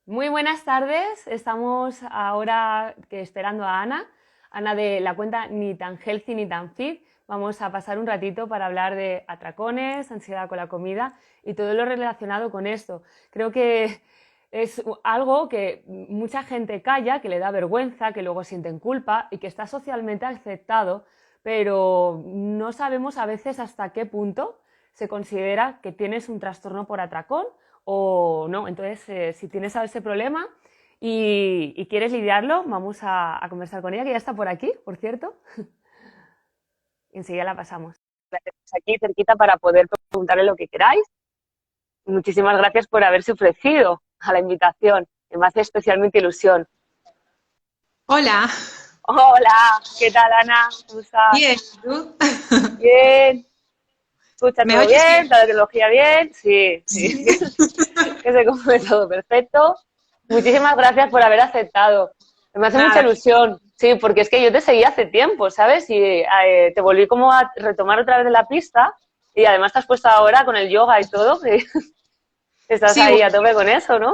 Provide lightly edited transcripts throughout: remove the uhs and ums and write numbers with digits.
Muy buenas tardes. Estamos ahora esperando a Ana, Ana de la cuenta Ni tan healthy ni tan fit. Vamos a pasar un ratito para hablar de atracones, ansiedad con la comida y todo lo relacionado con esto. Creo que es algo que mucha gente calla, que le da vergüenza, que luego sienten culpa y que está socialmente aceptado, pero no sabemos a veces hasta qué punto se considera que tienes un trastorno por atracón o no. Entonces, si tienes ese problema y quieres lidiarlo, vamos a conversar con ella, que ya está por aquí, por cierto. Enseguida la pasamos. Gracias aquí cerquita para poder preguntarle lo que queráis. Muchísimas gracias por haberse ofrecido a la invitación, que me hace especialmente ilusión. Hola, Hola, ¿qué tal, Ana? ¿Cómo estás? bien, ¿tú? Bien. ¿Escucha ¿Me todo oyes bien? bien? ¿Toda la tecnología bien? Sí, sí. Sí. Que se come todo perfecto. Muchísimas gracias por haber aceptado. Me hace mucha Nada, ilusión, sí, porque es que yo te seguí hace tiempo, ¿sabes? Y te volví como a retomar otra vez de la pista y además te has puesto ahora con el yoga y todo, que estás sí, ahí bueno, a tope con eso, ¿no?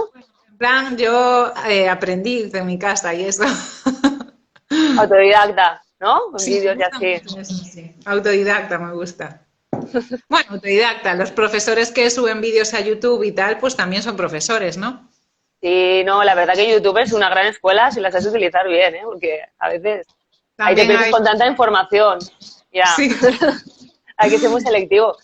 en plan, yo aprendí de mi casa y eso. Autodidacta, ¿no? Con Sí, me vídeos y gusta así. mucho eso, sí. Autodidacta me gusta. Bueno, autodidacta, los profesores que suben vídeos a YouTube y tal, pues también son profesores, ¿no? Sí, no, la verdad que YouTube es una gran escuela si la sabes utilizar bien, ¿eh? Porque a veces ahí te También pierdes hay... con tanta información. Ya. Sí. Hay que ser muy selectivo.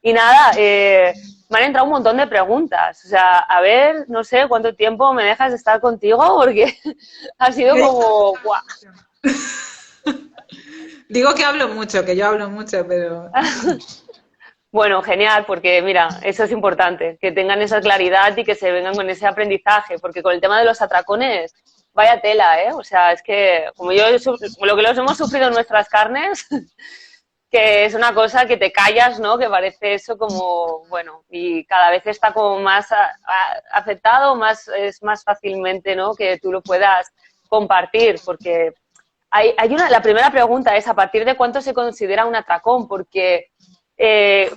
Y nada, me han entrado un montón de preguntas. O sea, a ver, no sé cuánto tiempo me dejas de estar contigo porque ha sido como, ¡guau! Digo que hablo mucho, que yo hablo mucho, pero... Bueno, genial, porque mira, eso es importante, que tengan esa claridad y que se vengan con ese aprendizaje, porque con el tema de los atracones, vaya tela, ¿eh? O sea, es que como lo que los hemos sufrido en nuestras carnes, que es una cosa que te callas, ¿no? Que parece eso como, bueno, y cada vez está como más aceptado, es más fácilmente, ¿no? Que tú lo puedas compartir, porque la primera pregunta es, ¿a partir de cuánto se considera un atracón? Porque eh,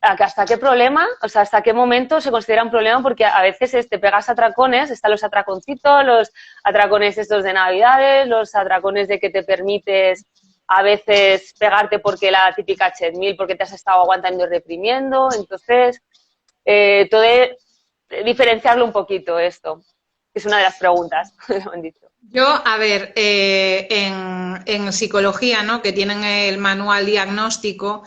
hasta qué problema, o sea, hasta qué momento se considera un problema, porque a veces te pegas atracones, están los atraconcitos, los atracones estos de Navidades, los atracones de que te permites a veces pegarte porque la típica treadmill, porque te has estado aguantando y reprimiendo. Entonces, todo es diferenciarlo un poquito esto, que es una de las preguntas que me han dicho. Yo, a ver, en psicología, ¿no? Que tienen el manual diagnóstico,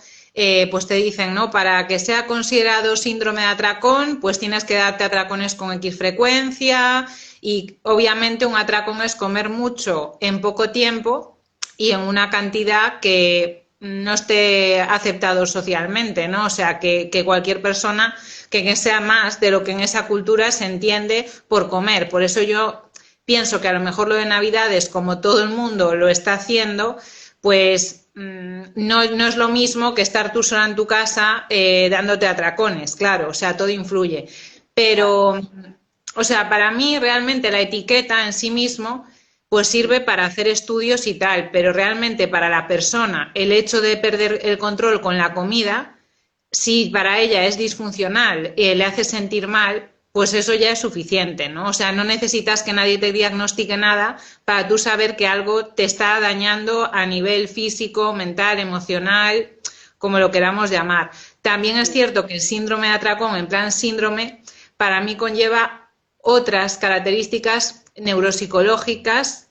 pues te dicen, ¿no? Para que sea considerado síndrome de atracón, pues tienes que darte atracones con X frecuencia y obviamente un atracón es comer mucho en poco tiempo y en una cantidad que no esté aceptado socialmente, ¿no? O sea, que cualquier persona que sea más de lo que en esa cultura se entiende por comer. Por eso yo pienso que a lo mejor lo de Navidades, como todo el mundo lo está haciendo, pues no es lo mismo que estar tú sola en tu casa dándote atracones, claro, o sea, todo influye. Claro. Pero, o sea, para mí realmente la etiqueta en sí mismo pues sirve para hacer estudios y tal, pero realmente para la persona el hecho de perder el control con la comida, si para ella es disfuncional, le hace sentir mal, pues eso ya es suficiente, ¿no? O sea, no necesitas que nadie te diagnostique nada para tú saber que algo te está dañando a nivel físico, mental, emocional, como lo queramos llamar. También es cierto que el síndrome de atracón, en plan síndrome, para mí conlleva otras características neuropsicológicas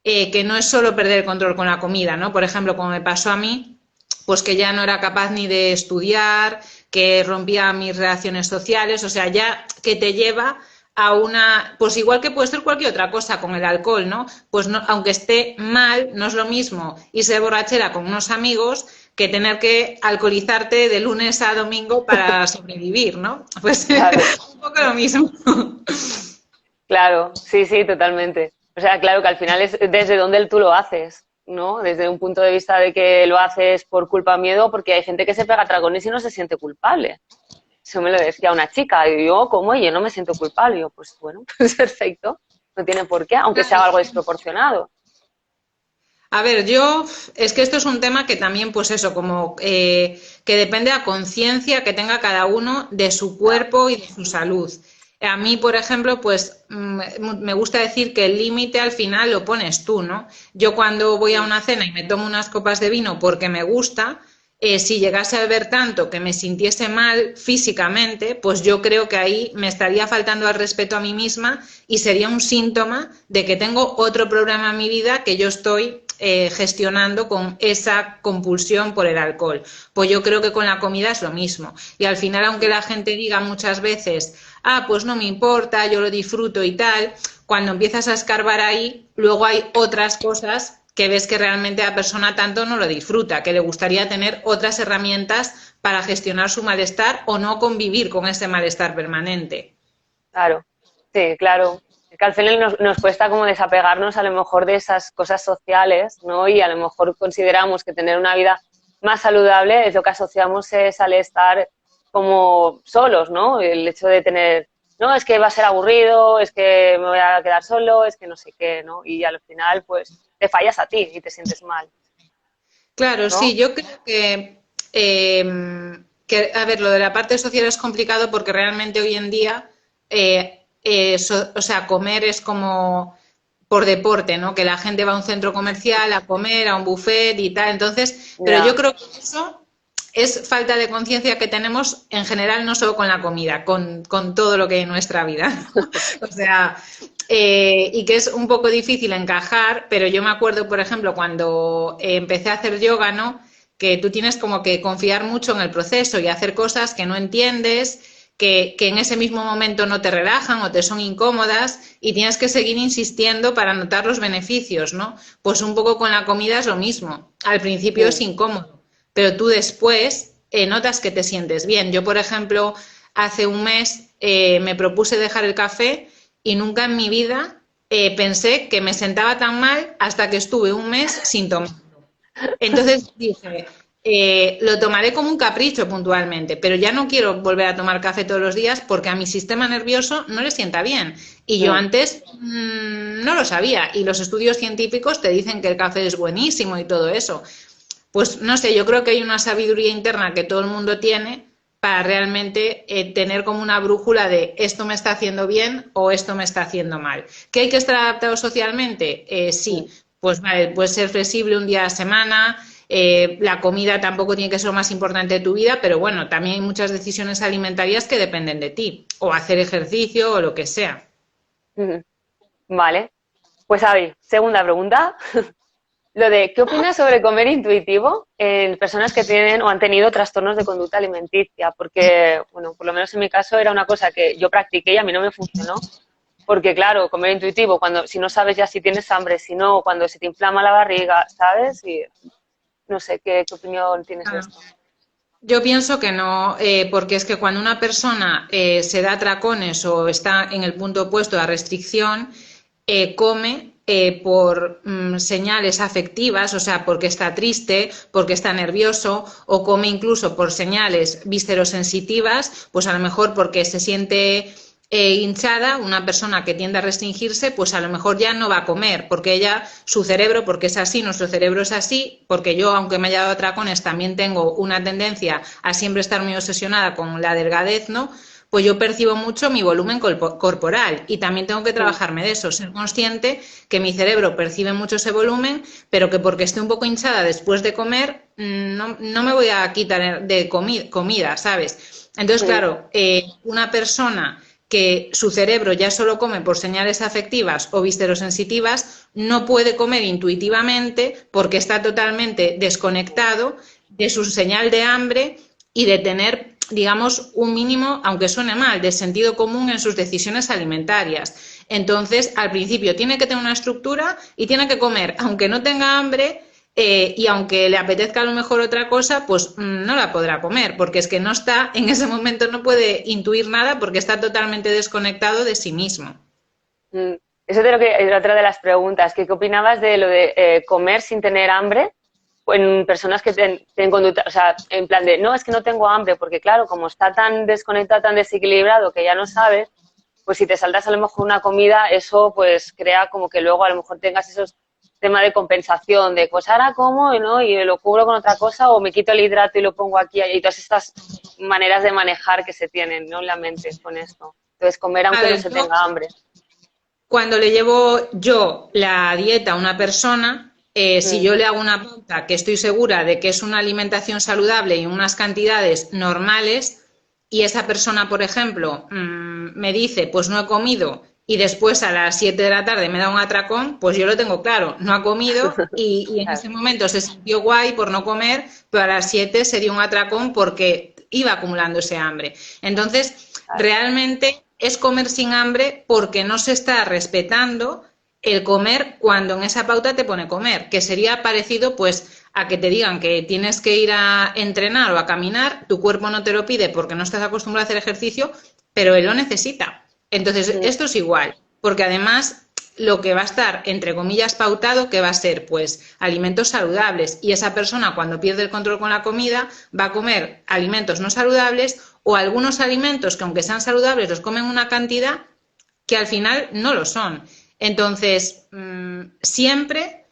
que no es solo perder el control con la comida, ¿no? Por ejemplo, como me pasó a mí, pues que ya no era capaz ni de estudiar, que rompía mis relaciones sociales, o sea, ya que te lleva a una, pues igual que puede ser cualquier otra cosa con el alcohol, ¿no? Pues no, aunque esté mal, no es lo mismo irse de borrachera con unos amigos que tener que alcoholizarte de lunes a domingo para sobrevivir, ¿no? Pues Claro, un poco lo mismo. claro, sí, sí, totalmente. O sea, claro que al final es desde donde tú lo haces, ¿no? Desde un punto de vista de que lo haces por culpa o miedo, porque hay gente que se pega tragones y no se siente culpable. Eso me lo decía una chica, y yo, ¿cómo? Y yo no me siento culpable. Y yo, pues bueno, pues perfecto, no tiene por qué, aunque sea algo desproporcionado. A ver, es que esto es un tema que también, pues eso, como que depende de la conciencia que tenga cada uno de su Claro, cuerpo y de su salud. A mí, por ejemplo, pues me gusta decir que el límite al final lo pones tú, ¿no? Yo cuando voy a una cena y me tomo unas copas de vino porque me gusta, si llegase a beber tanto que me sintiese mal físicamente, pues yo creo que ahí me estaría faltando al respeto a mí misma y sería un síntoma de que tengo otro problema en mi vida que yo estoy gestionando con esa compulsión por el alcohol. Pues yo creo que con la comida es lo mismo. Y al final, aunque la gente diga muchas veces, ah, pues no me importa, yo lo disfruto y tal, cuando empiezas a escarbar ahí, luego hay otras cosas que ves que realmente la persona tanto no lo disfruta, que le gustaría tener otras herramientas para gestionar su malestar o no convivir con ese malestar permanente. Claro, sí, claro. Que al final nos cuesta como desapegarnos a lo mejor de esas cosas sociales, ¿no? Y a lo mejor consideramos que tener una vida más saludable es lo que asociamos es al estar como solos, ¿no? El hecho de tener, no, es que va a ser aburrido, es que me voy a quedar solo, es que no sé qué, ¿no? Y al final, pues, te fallas a ti y te sientes mal, Claro, sí, ¿no? yo creo que, a ver, lo de la parte social es complicado porque realmente hoy en día, o sea, comer es como por deporte, ¿no? Que la gente va a un centro comercial a comer, a un buffet y tal. Entonces, pero yo Ya, creo que eso es falta de conciencia que tenemos en general, no solo con la comida, con todo lo que hay en nuestra vida. O sea, y que es un poco difícil encajar, pero yo me acuerdo, por ejemplo, cuando empecé a hacer yoga, ¿no? Que tú tienes como que confiar mucho en el proceso y hacer cosas que no entiendes, que en ese mismo momento no te relajan o te son incómodas y tienes que seguir insistiendo para notar los beneficios, ¿no? Pues un poco con la comida es lo mismo. Al principio es mm, incómodo, pero tú después notas que te sientes bien. Yo, por ejemplo, hace un mes me propuse dejar el café y nunca en mi vida pensé que me sentaba tan mal hasta que estuve un mes sin tomar. Entonces dije, lo tomaré como un capricho puntualmente, pero ya no quiero volver a tomar café todos los días porque a mi sistema nervioso no le sienta bien. Y yo mm, antes no lo sabía y los estudios científicos te dicen que el café es buenísimo y todo eso. Pues no sé, yo creo que hay una sabiduría interna que todo el mundo tiene para realmente tener como una brújula de esto me está haciendo bien o esto me está haciendo mal. ¿Que hay que estar adaptado socialmente? Sí, mm. pues vale, puedes ser flexible un día a la semana, la comida tampoco tiene que ser lo más importante de tu vida, pero bueno, también hay muchas decisiones alimentarias que dependen de ti, o hacer ejercicio o lo que sea. Ujú. Vale. Pues Avi, segunda pregunta. Lo de, ¿qué opinas sobre comer intuitivo en personas que tienen o han tenido trastornos de conducta alimenticia? Porque, bueno, por lo menos en mi caso era una cosa que yo practiqué y a mí no me funcionó. Porque, claro, comer intuitivo, cuando si no sabes ya si tienes hambre, si no, cuando se te inflama la barriga, ¿sabes? Y no sé, ¿qué opinión tienes de esto? Yo pienso que no, porque es que cuando una persona se da atracones o está en el punto opuesto a restricción, come por señales afectivas, o sea, porque está triste, porque está nervioso, o come incluso por señales viscerosensitivas, pues a lo mejor porque se siente hinchada, una persona que tiende a restringirse, pues a lo mejor ya no va a comer, porque ella, su cerebro, porque es así, nuestro cerebro es así, porque yo, aunque me haya dado atracones, también tengo una tendencia a siempre estar muy obsesionada con la delgadez, ¿no? Pues yo percibo mucho mi volumen corporal y también tengo que Mm, trabajarme de eso, ser consciente que mi cerebro percibe mucho ese volumen, pero que porque esté un poco hinchada después de comer, no me voy a quitar de comida, ¿sabes? Entonces, mm, claro, una persona que su cerebro ya solo come por señales afectivas o viscerosensitivas, no puede comer intuitivamente porque está totalmente desconectado de su señal de hambre y de tener, digamos, un mínimo, aunque suene mal, de sentido común en sus decisiones alimentarias. Entonces, al principio tiene que tener una estructura y tiene que comer, aunque no tenga hambre, y aunque le apetezca a lo mejor otra cosa, pues no la podrá comer, porque es que no está, en ese momento no puede intuir nada porque está totalmente desconectado de sí mismo. mm. Eso de lo que era otra de las preguntas, ¿qué opinabas de lo de comer sin tener hambre en personas que tienen conducta, o sea, en plan de, no, es que no tengo hambre, porque claro, como está tan desconectado, tan desequilibrado que ya no sabes, pues si te saltas a lo mejor una comida, eso pues crea como que luego a lo mejor tengas esos temas de compensación, de pues ahora como, ¿no? Y lo cubro con otra cosa o me quito el hidrato y lo pongo aquí y todas estas maneras de manejar que se tienen, ¿no? En la mente con esto. Entonces, comer A aunque no ver, se tenga hambre. cuando le llevo yo la dieta a una persona, si Mm, yo le hago una pauta que estoy segura de que es una alimentación saludable y unas cantidades normales, y esa persona, por ejemplo, me dice, pues no he comido, y después a las 7 de la tarde me da un atracón, pues yo lo tengo claro, no ha comido y en claro, ese momento se sintió guay por no comer, pero a las 7 se dio un atracón porque iba acumulando ese hambre. Entonces, claro. realmente es comer sin hambre porque no se está respetando el comer cuando en esa pauta te pone comer, que sería parecido pues a que te digan que tienes que ir a entrenar o a caminar, tu cuerpo no te lo pide porque no estás acostumbrado a hacer ejercicio, pero él lo necesita. Entonces, Mm, esto es igual, porque además lo que va a estar, entre comillas, pautado, que va a ser, pues, alimentos saludables. Y esa persona, cuando pierde el control con la comida, va a comer alimentos no saludables o algunos alimentos que, aunque sean saludables, los comen una cantidad que al final no lo son. Entonces, siempre,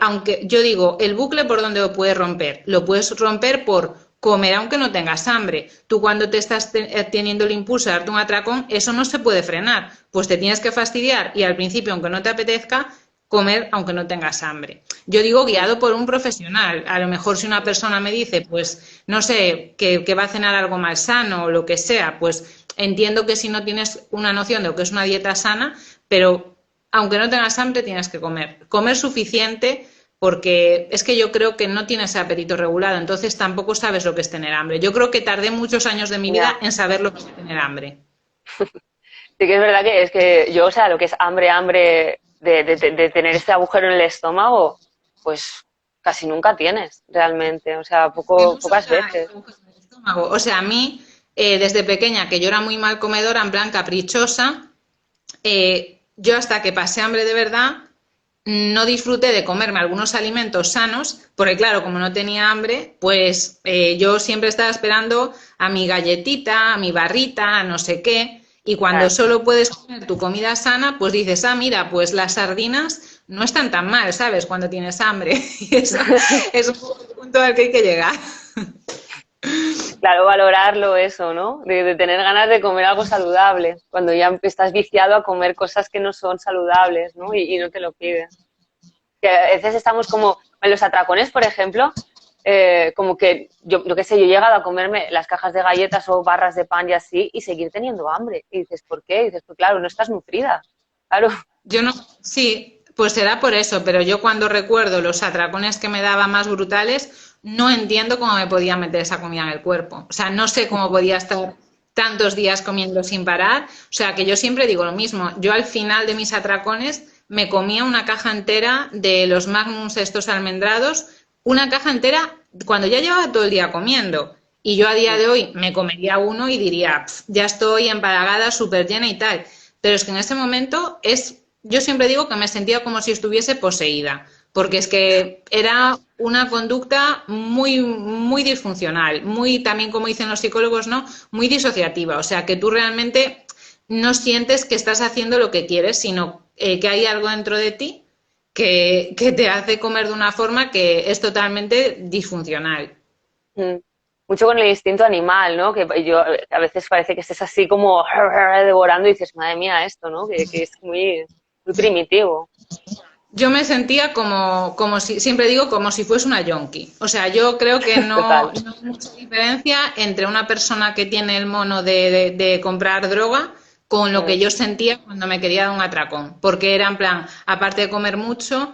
aunque yo digo, el bucle por donde lo puedes romper, lo puedes romper por comer aunque no tengas hambre. Tú cuando te estás teniendo el impulso de darte un atracón, eso no se puede frenar, pues te tienes que fastidiar y al principio, aunque no te apetezca, comer aunque no tengas hambre. Yo digo mm, guiado por un profesional. A lo mejor si una persona me dice, pues no sé, que va a cenar algo más sano o lo que sea, pues entiendo que si no tienes una noción de lo que es una dieta sana, pero aunque no tengas hambre tienes que comer. Comer suficiente porque es que yo creo que no tienes apetito regulado, entonces tampoco sabes lo que es tener hambre. Yo creo que tardé muchos años de mi vida ya. en saber lo que es tener hambre. Sí que es verdad que es que yo, o sea, lo que es hambre, hambre de tener este agujero en el estómago, pues casi nunca tienes realmente, o sea, Que no solo pocas era el veces. agujero en el estómago. O sea, a mí, desde pequeña, que yo era muy mal comedora, en plan caprichosa, yo hasta que pasé hambre de verdad, no disfruté de comerme algunos alimentos sanos, porque claro, como no tenía hambre, pues yo siempre estaba esperando a mi galletita, a mi barrita, a no sé qué, y cuando Claro. solo puedes comer tu comida sana, pues dices, ah, mira, pues las sardinas no están tan mal, ¿sabes? Cuando tienes hambre. Y eso es un poco el punto al que hay que llegar. Claro, valorarlo eso, ¿no? De tener ganas de comer algo saludable, cuando ya estás viciado a comer cosas que no son saludables, ¿no? Y no te lo pides. Que a veces estamos como en los atracones, por ejemplo, como que yo qué sé, yo he llegado a comerme las cajas de galletas o barras de pan y así y seguir teniendo hambre. Y dices, ¿por qué? Y dices, pues claro, no estás nutrida. Claro, Yo no, sí, pues será por eso, pero yo cuando recuerdo los atracones que me daba más brutales, no entiendo cómo me podía meter esa comida en el cuerpo. O sea, no sé cómo podía estar tantos días comiendo sin parar. O sea, que yo siempre digo lo mismo. Yo al final de mis atracones me comía una caja entera de los Magnums estos almendrados, una caja entera cuando ya llevaba todo el día comiendo. Y yo a día de hoy me comería uno y diría, ya estoy empalagada, súper llena y tal. Pero es que en ese momento yo siempre digo que me sentía como si estuviese poseída, porque es que era una conducta muy, muy disfuncional, muy también como dicen los psicólogos, ¿no? Muy disociativa. O sea, que tú realmente no sientes que estás haciendo lo que quieres, sino que hay algo dentro de ti que te hace comer de una forma que es totalmente disfuncional. mm, mucho con el instinto animal, ¿no? Que yo a veces parece que estés así como devorando y dices, madre mía, esto, ¿no? Que es muy, muy primitivo. Yo me sentía como si, siempre digo, como si fuese una yonki. O sea, yo creo que Total. no hay mucha diferencia entre una persona que tiene el mono de comprar droga con lo Mm, que yo sentía cuando me quería dar un atracón. Porque era en plan, aparte de comer mucho,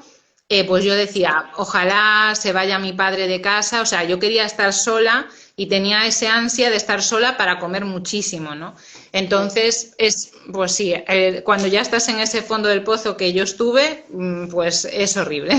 pues yo decía, ojalá se vaya mi padre de casa. O sea, yo quería estar sola y tenía ese ansia de estar sola para comer muchísimo, ¿no? mm. Entonces, pues sí, cuando ya estás en ese fondo del pozo que yo estuve, pues es horrible.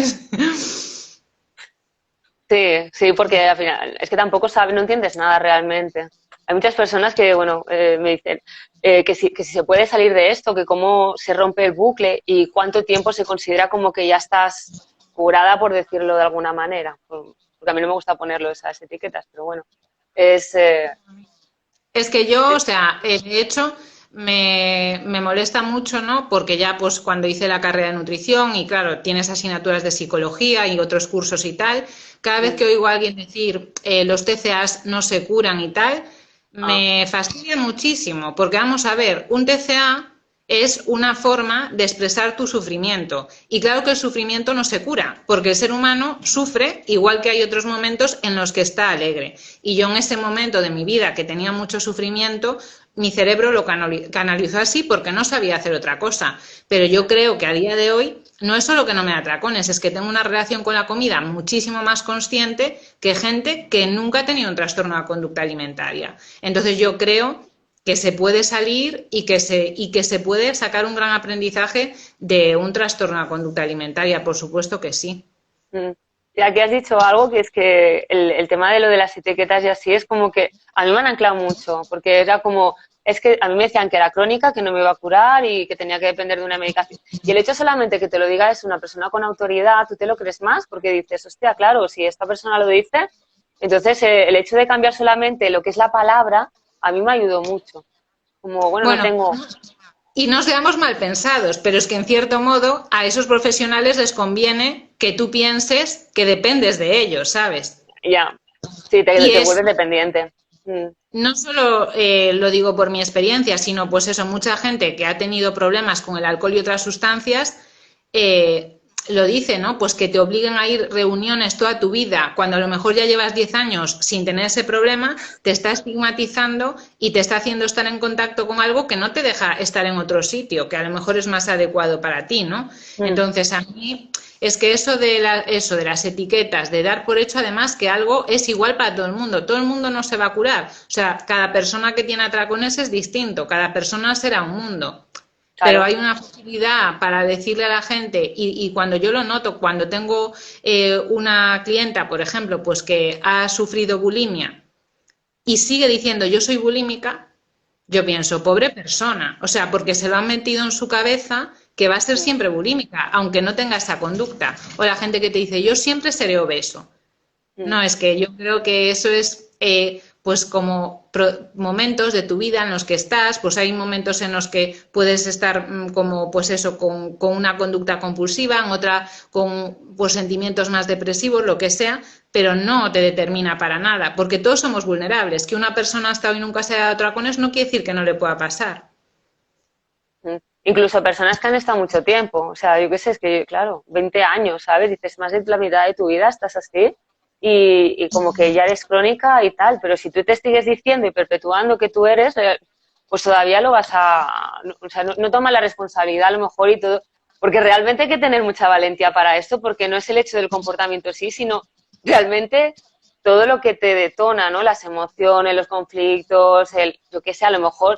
Sí, sí, porque al final es que tampoco sabes, no entiendes nada realmente. Hay muchas personas que, bueno, me dicen que si se puede salir de esto, que cómo se rompe el bucle y cuánto tiempo se considera como que ya estás curada, por decirlo de alguna manera. Porque a mí no me gusta ponerlo esas etiquetas, pero bueno, es, Es que yo, o es- sea, de hecho, me molesta mucho, ¿no? Porque ya, pues, cuando hice la carrera de nutrición y, claro, tienes asignaturas de psicología y otros cursos y tal, cada vez mm, que oigo a alguien decir los TCAs no se curan y tal, Ah, me fastidian muchísimo, porque vamos a ver, un TCA es una forma de expresar tu sufrimiento. Y claro que el sufrimiento no se cura, porque el ser humano sufre igual que hay otros momentos en los que está alegre. Y yo en ese momento de mi vida que tenía mucho sufrimiento, mi cerebro lo canalizó así porque no sabía hacer otra cosa. Pero yo creo que a día de hoy no es solo que no me da atracones, es que tengo una relación con la comida muchísimo más consciente que gente que nunca ha tenido un trastorno de conducta alimentaria. Entonces yo creo que se puede salir y que se puede sacar un gran aprendizaje de un trastorno de conducta alimentaria, por supuesto que sí. mm. Y aquí has dicho algo que es que el tema de lo de las etiquetas y así es como que a mí me han anclado mucho, porque era como, es que a mí me decían que era crónica, que no me iba a curar y que tenía que depender de una medicación. Y el hecho solamente que te lo diga es una persona con autoridad, tú te lo crees más porque dices, hostia, claro, si esta persona lo dice, entonces el hecho de cambiar solamente lo que es la palabra, a mí me ayudó mucho. Como, bueno, no Bueno, tengo, y no seamos mal pensados, pero es que en cierto modo a esos profesionales les conviene que tú pienses que dependes de ellos, ¿sabes? ya, sí, Y te es vuelves dependiente. no solo lo digo por mi experiencia, sino pues eso, mucha gente que ha tenido problemas con el alcohol y otras sustancias eh, lo dice, ¿no? Pues que te obliguen a ir reuniones toda tu vida, cuando a lo mejor ya llevas 10 años sin tener ese problema, te está estigmatizando y te está haciendo estar en contacto con algo que no te deja estar en otro sitio, que a lo mejor es más adecuado para ti, ¿no? Mm, Entonces, a mí es que eso de las etiquetas, de dar por hecho además que algo es igual para todo el mundo no se va a curar. O sea, cada persona que tiene atracones es distinto, cada persona será un mundo. Pero claro. hay una facilidad para decirle a la gente, y cuando yo lo noto, cuando tengo una clienta, por ejemplo, pues que ha sufrido bulimia y sigue diciendo yo soy bulímica, yo pienso, pobre persona, o sea, porque se lo han metido en su cabeza que va a ser Mm, siempre bulímica, aunque no tenga esa conducta. O la gente que te dice, yo siempre seré obeso. mm. No, es que yo creo que eso es pues como momentos de tu vida en los que estás, pues hay momentos en los que puedes estar como pues eso, con una conducta compulsiva, en otra con pues sentimientos más depresivos, lo que sea, pero no te determina para nada, porque todos somos vulnerables. Que una persona hasta hoy nunca se haya dado atracones no quiere decir que no le pueda pasar. Mm. Incluso personas que han estado mucho tiempo, o sea, yo qué sé, es que, claro, 20 años, ¿sabes? Dices, más de la mitad de tu vida estás así y como que ya eres crónica y tal, pero si tú te sigues diciendo y perpetuando que tú eres, pues todavía lo vas a, o sea, no tomas la responsabilidad a lo mejor y todo, porque realmente hay que tener mucha valentía para esto, porque no es el hecho del comportamiento en sí, sino realmente todo lo que te detona, ¿no? Las emociones, los conflictos, yo qué sé, a lo mejor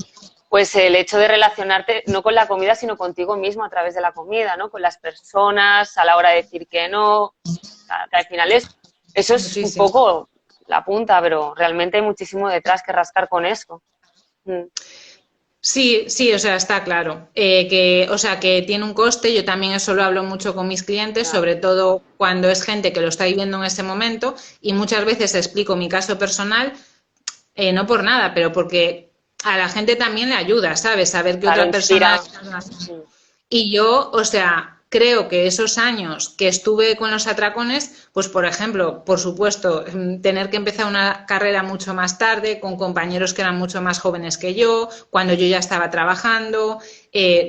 pues el hecho de relacionarte no con la comida, sino contigo mismo a través de la comida, ¿no? Con las personas, a la hora de decir que no, que al final eso es un Muchísimo. poco la punta, pero realmente hay muchísimo detrás que rascar con eso. Mm, Sí, sí, o sea, está claro. Que, o sea, que tiene un coste. Yo también eso lo hablo mucho con mis clientes, ya, sobre todo cuando es gente que lo está viviendo en ese momento. Y muchas veces explico mi caso personal, no por nada, pero porque a la gente también le ayuda, ¿sabes? Saber que claro, otra persona inspira. está así. Mm, Y yo, o sea, creo que esos años que estuve con los atracones, pues por ejemplo, por supuesto, tener que empezar una carrera mucho más tarde, con compañeros que eran mucho más jóvenes que yo, cuando yo ya estaba trabajando,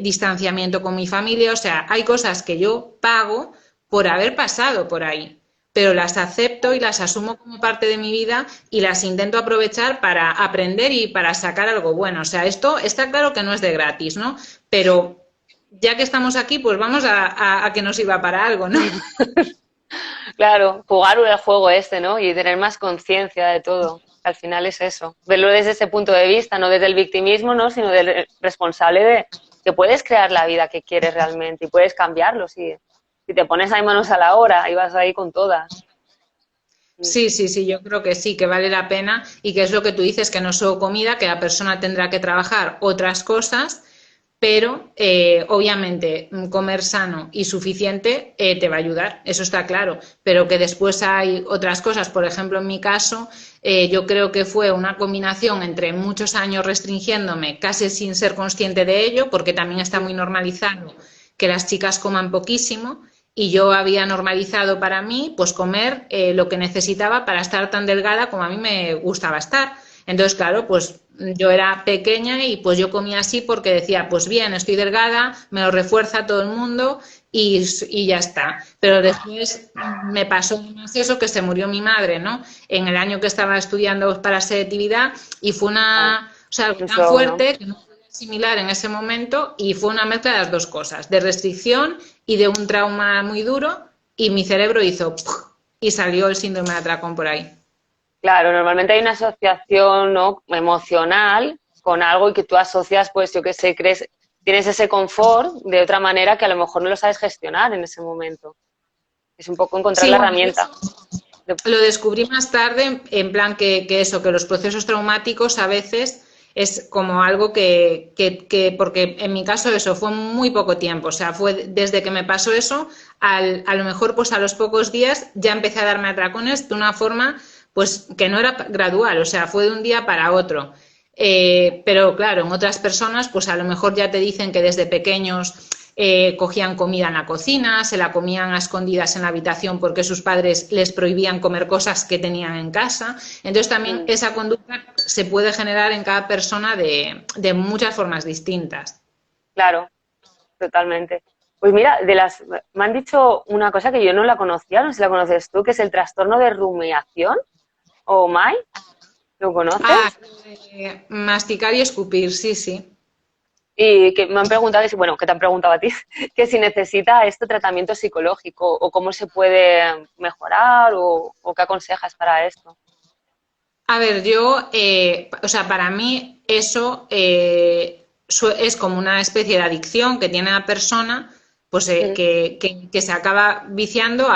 distanciamiento con mi familia, o sea, hay cosas que yo pago por haber pasado por ahí, pero las acepto y las asumo como parte de mi vida y las intento aprovechar para aprender y para sacar algo bueno. O sea, esto está claro que no es de gratis, ¿no? Pero ya que estamos aquí, pues vamos a que nos sirva para algo, ¿no? claro, jugar el juego este, ¿no? Y tener más conciencia de todo. Al final es eso. Verlo desde ese punto de vista, no desde el victimismo, ¿no? Sino del responsable de que puedes crear la vida que quieres realmente y puedes cambiarlo si te pones ahí manos a la obra y vas ahí con todas. Mm, Sí, sí, sí, yo creo que sí, que vale la pena y que es lo que tú dices, que no es solo comida, que la persona tendrá que trabajar otras cosas, pero obviamente comer sano y suficiente te va a ayudar, eso está claro, pero que después hay otras cosas, por ejemplo, en mi caso, yo creo que fue una combinación entre muchos años restringiéndome, casi sin ser consciente de ello, porque también está muy normalizado que las chicas coman poquísimo y yo había normalizado para mí pues comer lo que necesitaba para estar tan delgada como a mí me gustaba estar. Entonces, claro, pues yo era pequeña y pues yo comía así porque decía, pues bien, estoy delgada, me lo refuerza todo el mundo y ya está. Pero después me pasó más eso, que se murió mi madre, ¿no? En el año que estaba estudiando para selectividad y fue Ah, una, o sea, algo un tan shock, ¿no? fuerte que no pude asimilar en ese momento y fue una mezcla de las dos cosas, de restricción y de un trauma muy duro y mi cerebro hizo ¡puf! Y salió el síndrome de atracón por ahí. Claro, normalmente hay una asociación, ¿no?, emocional con algo y que tú asocias, pues yo qué sé, crees, tienes ese confort de otra manera que a lo mejor no lo sabes gestionar en ese momento. Es un poco encontrar Sí, la bueno, yo herramienta. lo descubrí más tarde, en plan que eso, que los procesos traumáticos a veces es como algo porque en mi caso eso fue muy poco tiempo, o sea, fue desde que me pasó eso, a lo mejor pues a los pocos días ya empecé a darme atracones de una forma pues que no era gradual, o sea, fue de un día para otro. Pero claro, en otras personas pues a lo mejor ya te dicen que desde pequeños cogían comida en la cocina, se la comían a escondidas en la habitación porque sus padres les prohibían comer cosas que tenían en casa. Entonces también Mm, esa conducta se puede generar en cada persona de muchas formas distintas. claro, totalmente. Pues mira, me han dicho una cosa que yo no la conocía, no sé si la conoces tú, que es el trastorno de rumiación o MAI. ¿Lo Ah, conoces? masticar y escupir, sí, sí. Y que me han preguntado, bueno, que te han preguntado a ti, que si necesita este tratamiento psicológico o cómo se puede mejorar o qué aconsejas para esto. A ver, yo, o sea, para mí eso es como una especie de adicción que tiene la persona, pues Mm, que se acaba viciando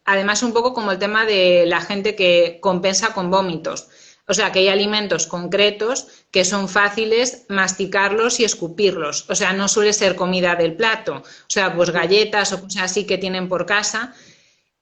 además un poco como el tema de la gente que compensa con vómitos. O sea, que hay alimentos concretos que son fáciles masticarlos y escupirlos. O sea, no suele ser comida del plato. O sea, pues mm, galletas o cosas así que tienen por casa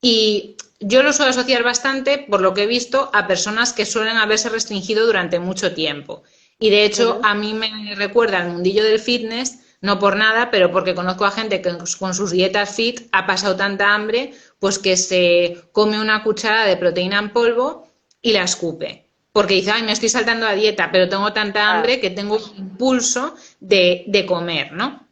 y yo lo suelo asociar bastante, por lo que he visto, a personas que suelen haberse restringido durante mucho tiempo. Y de hecho, ujú. a mí me recuerda al mundillo del fitness, no por nada, pero porque conozco a gente que con sus dietas fit ha pasado tanta hambre, pues que se come una cucharada de proteína en polvo y la escupe. Porque dice, ay, me estoy saltando la dieta, pero tengo tanta Ah, hambre que tengo un impulso de comer, ¿no?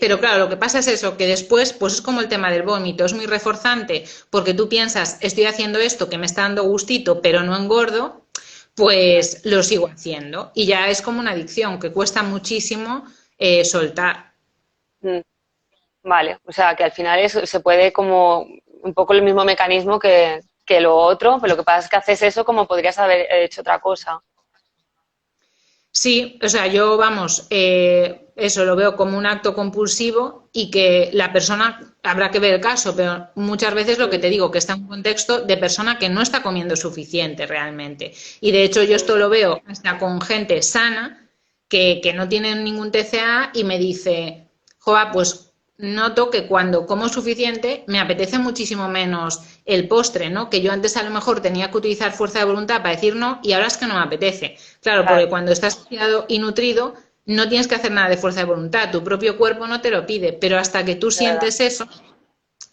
Pero claro, lo que pasa es eso, que después, pues es como el tema del vómito, es muy reforzante, porque tú piensas, estoy haciendo esto que me está dando gustito, pero no engordo, claro. pues lo sigo haciendo. Y ya es como una adicción que cuesta muchísimo soltar. Mm, vale, o sea que al final se puede como un poco el mismo mecanismo que lo otro, pero lo que pasa es que haces eso como podrías haber hecho otra cosa. Sí, o sea, yo, vamos, eso lo veo como un acto compulsivo y que la persona, habrá que ver el caso, pero muchas veces lo que Mm, te digo, que está en un contexto de persona que no está comiendo suficiente realmente. Y de hecho yo mm, esto lo veo hasta con gente sana que no tiene ningún TCA y me dice, joa, pues noto que cuando como suficiente me apetece muchísimo menos el postre, ¿no? Que yo antes a lo mejor tenía que utilizar fuerza de voluntad para decir no y ahora es que no me apetece. Claro, porque claro, cuando estás saciado y nutrido no tienes que hacer nada de fuerza de voluntad, tu propio cuerpo no te lo pide, pero hasta que tú de verdad. sientes eso,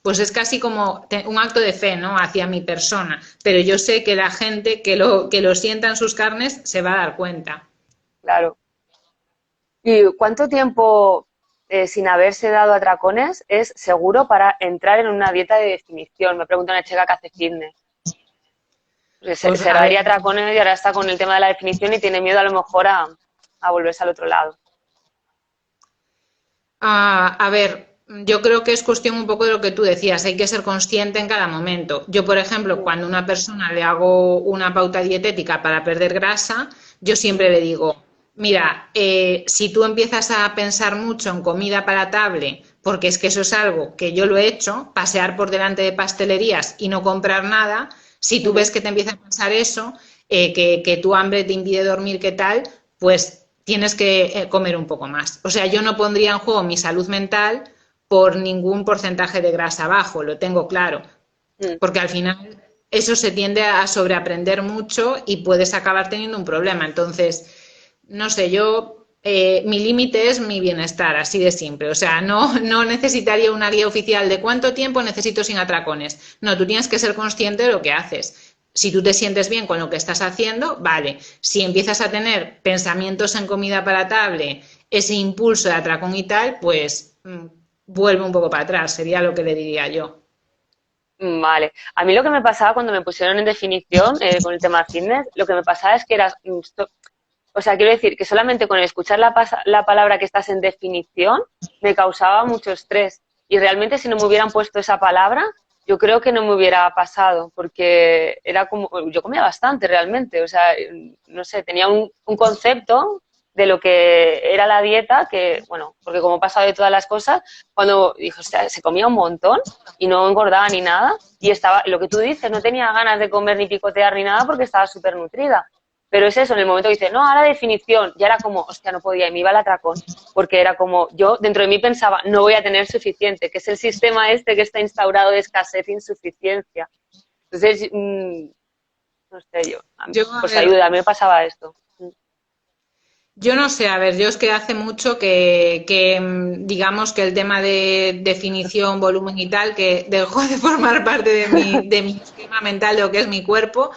pues es casi como un acto de fe, ¿no? Hacia mi persona. Pero yo sé que la gente que lo sienta en sus carnes se va a dar cuenta. Claro. ¿Y cuánto tiempo sin haberse dado atracones es seguro para entrar en una dieta de definición? Me pregunta una chica que hace fitness. Porque Pues se a ver, daría atracones y ahora está con el tema de la definición y tiene miedo a lo mejor a volverse al otro lado. a ver, yo creo que es cuestión un poco de lo que tú decías, hay que ser consciente en cada momento. Yo, por ejemplo, Mm, cuando a una persona le hago una pauta dietética para perder grasa, yo siempre ujú, le digo, mira, si tú empiezas a pensar mucho en comida palatable, porque es que eso es algo que yo lo he hecho, pasear por delante de pastelerías y no comprar nada, si tú ujú, ves que te empieza a pasar eso, que tu hambre te impide dormir, ¿qué tal? Pues tienes que comer un poco más. O sea, yo no pondría en juego mi salud mental por ningún porcentaje de grasa bajo, lo tengo claro, mm. porque al final eso se tiende a sobreaprender mucho y puedes acabar teniendo un problema. Entonces, no sé, yo, mi límite es mi bienestar, así de simple. O sea, no necesitaría una guía oficial de cuánto tiempo necesito sin atracones. No, tú tienes que ser consciente de lo que haces. Si tú te sientes bien con lo que estás haciendo, vale. Si empiezas a tener pensamientos en comida palatable, ese impulso de atracón y tal, pues vuelve un poco para atrás, sería lo que le diría yo. Vale. A mí lo que me pasaba cuando me pusieron en definición con el tema fitness, lo que me pasaba es que era, o sea, quiero decir que solamente con escuchar la palabra que estás en definición me causaba mucho estrés. Y realmente si no me hubieran puesto esa palabra, yo creo que no me hubiera pasado, porque era como, yo comía bastante realmente, o sea, no sé, tenía un concepto de lo que era la dieta, que, bueno, porque como he pasado de todas las cosas, cuando dije, o sea, se comía un montón y no engordaba ni nada, y estaba, lo que tú dices, no tenía ganas de comer ni picotear ni nada porque estaba súper nutrida. Pero es eso, en el momento que dice, no, ahora definición, ya era como, hostia, no podía, y me iba al atracón, porque era como, yo dentro de mí pensaba, no voy a tener suficiente, que es el sistema este que está instaurado de escasez e insuficiencia. Entonces, no sé yo, Yo, a pues ver, ayuda, a mí me pasaba esto. yo no sé, a ver, yo es que hace mucho digamos que el tema de definición, volumen y tal, que dejó de formar parte de mi esquema mental de lo que es mi cuerpo.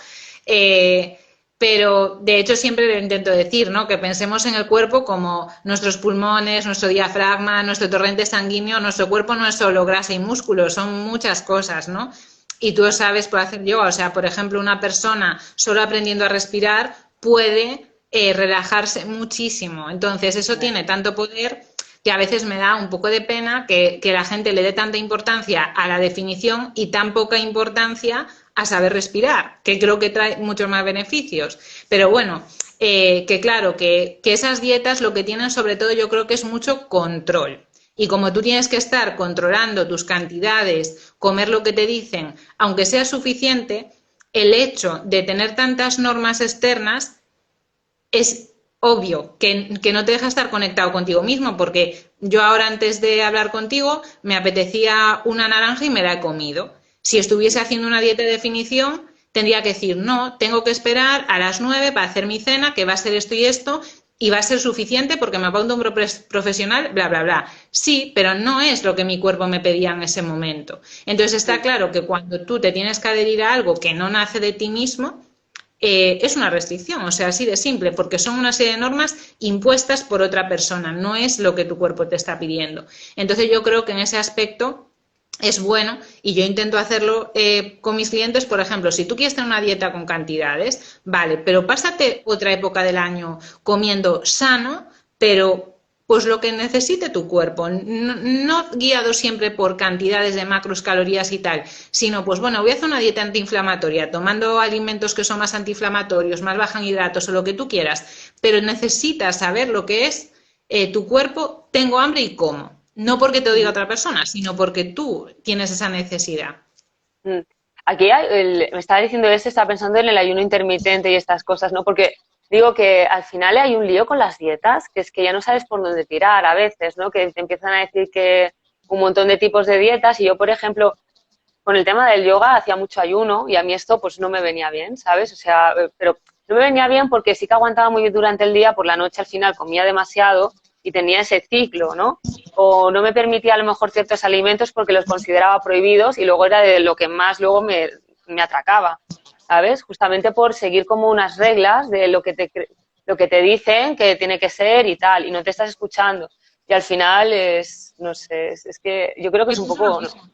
eh, pero de hecho siempre lo intento decir, ¿no? Que pensemos en el cuerpo como nuestros pulmones, nuestro diafragma, nuestro torrente sanguíneo. Nuestro cuerpo no es solo grasa y músculo, son muchas cosas, ¿no? Y tú lo sabes por hacer yoga, o sea, por ejemplo, una persona solo aprendiendo a respirar puede relajarse muchísimo. Entonces, eso tiene tanto poder que a veces me da un poco de pena que la gente le dé tanta importancia a la definición y tan poca importancia a saber respirar, que creo que trae muchos más beneficios. Pero bueno, que claro, que esas dietas lo que tienen sobre todo yo creo que es mucho control. Y como tú tienes que estar controlando tus cantidades, comer lo que te dicen, aunque sea suficiente, el hecho de tener tantas normas externas es obvio que no te deja estar conectado contigo mismo, porque yo ahora antes de hablar contigo me apetecía una naranja y me la he comido. Si estuviese haciendo una dieta de definición, tendría que decir, no, tengo que esperar a las 9 para hacer mi cena, que va a ser esto y esto, y va a ser suficiente porque me apunto a un profesional, bla, bla, bla. Sí, pero no es lo que mi cuerpo me pedía en ese momento. Entonces está claro que cuando tú te tienes que adherir a algo que no nace de ti mismo, es una restricción, o sea, así de simple, porque son una serie de normas impuestas por otra persona, no es lo que tu cuerpo te está pidiendo. Entonces yo creo que en ese aspecto es bueno y yo intento hacerlo con mis clientes. Por ejemplo, si tú quieres tener una dieta con cantidades, vale, pero pásate otra época del año comiendo sano, pero pues lo que necesite tu cuerpo, no, no guiado siempre por cantidades de macros, calorías y tal, sino pues bueno, voy a hacer una dieta antiinflamatoria, tomando alimentos que son más antiinflamatorios, más bajan en hidratos o lo que tú quieras, pero necesitas saber lo que es tu cuerpo, tengo hambre y como. No porque te lo diga otra persona, sino porque tú tienes esa necesidad. Mm. Aquí me estaba diciendo estaba pensando en el ayuno intermitente y estas cosas, ¿no? Porque digo que al final hay un lío con las dietas, que es que ya no sabes por dónde tirar a veces, ¿no? Que te empiezan a decir que un montón de tipos de dietas y yo, por ejemplo, con el tema del yoga hacía mucho ayuno y a mí esto pues no me venía bien, ¿sabes? O sea, pero no me venía bien porque sí que aguantaba muy bien durante el día, por la noche al final comía demasiado y tenía ese ciclo, ¿no? O no me permitía a lo mejor ciertos alimentos porque los consideraba prohibidos y luego era de lo que más luego me atracaba, ¿sabes? Justamente por seguir como unas reglas de lo que te dicen que tiene que ser y tal, y no te estás escuchando. Y al final no sé, es que yo creo que es un Eso es lo poco, ¿no? mismo.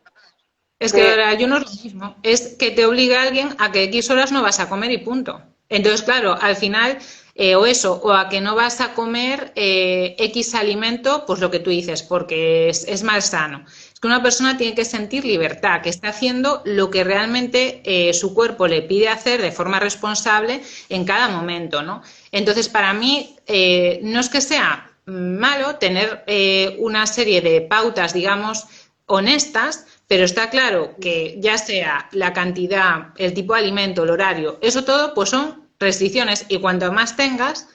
Es que el Sí. ayuno es lo mismo, es que te obliga a alguien a que X horas no vas a comer y punto. Entonces, claro, al final, o eso, o a que no vas a comer X alimento, pues lo que tú dices, porque es más sano. Es que una persona tiene que sentir libertad, que está haciendo lo que realmente su cuerpo le pide hacer de forma responsable en cada momento, ¿no? Entonces, para mí, no es que sea malo tener una serie de pautas, digamos, honestas, pero está claro que ya sea la cantidad, el tipo de alimento, el horario, eso todo pues son restricciones y cuanto más tengas,